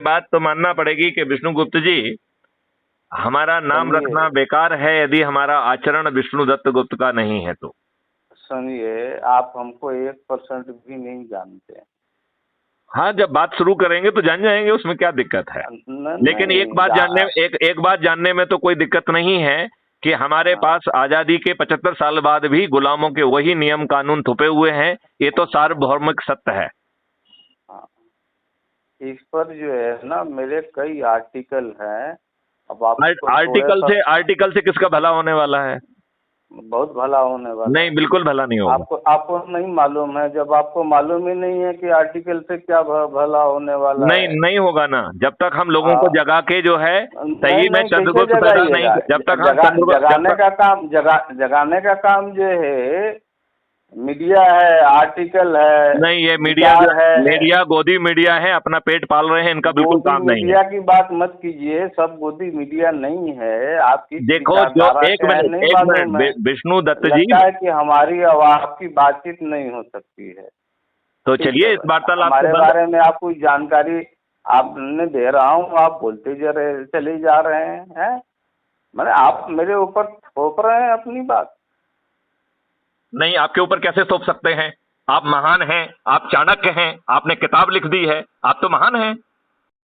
बात तो मानना पड़ेगी कि विष्णुगुप्त जी, हमारा नाम सुनिए रखना बेकार है यदि हमारा आचरण विष्णुदत्त गुप्त का नहीं है तो। सुनिए, आप हमको 1% भी नहीं जानते। हाँ, जब बात शुरू करेंगे तो जान जाएंगे, उसमें क्या दिक्कत है। लेकिन नहीं एक बात जानने में तो कोई दिक्कत नहीं है कि हमारे हाँ, पास आजादी के 75 साल बाद भी गुलामों के वही नियम कानून थुपे हुए हैं। ये तो सार्वभौमिक सत्य है। हाँ। इस पर जो है ना, मेरे कई आर्टिकल हैं। अब आपको थोड़ा सा आर्टिकल से किसका भला होने वाला है? बहुत भला होने वाला नहीं, है। बिल्कुल भला नहीं होगा। आपको आपको नहीं मालूम है? जब आपको मालूम ही नहीं है कि आर्टिकल से क्या भला होने वाला नहीं, है। नहीं होगा ना, जब तक हम लोगों को हाँ, जगा के जो है नहीं सही में नहीं, कैसे चंद्रगुप्त पैदा नहीं, जगाइएगा? जब तक हम जगाने का काम जगाने का काम जो है मीडिया है, आर्टिकल है, नहीं, ये मीडिया जो विचार है। मीडिया गोदी मीडिया है, अपना पेट पाल रहे हैं, इनका बिल्कुल गोदी काम नहीं है। मीडिया की बात मत कीजिए, सब गोदी मीडिया नहीं है। आपकी देखो, जो विचारधारा एक क्या है मिनट नहीं एक मालूम है। मिनट विष्णु दत्त जी, लगता है कि हमारी और आपकी बातचीत नहीं हो सकती है। तो ठीक चलिए है, इस वार्तालाप को हमारे बंद। बारे में आप कुछ जानकारी आपने दे रहा हूँ, आप बोलते चले जा रहे हैं। मैंने आप मेरे ऊपर थोप रहे हैं अपनी बात। नहीं, आपके ऊपर कैसे थोप सकते हैं? आप महान हैं, आप चाणक्य हैं, आपने किताब लिख दी है, आप तो महान हैं।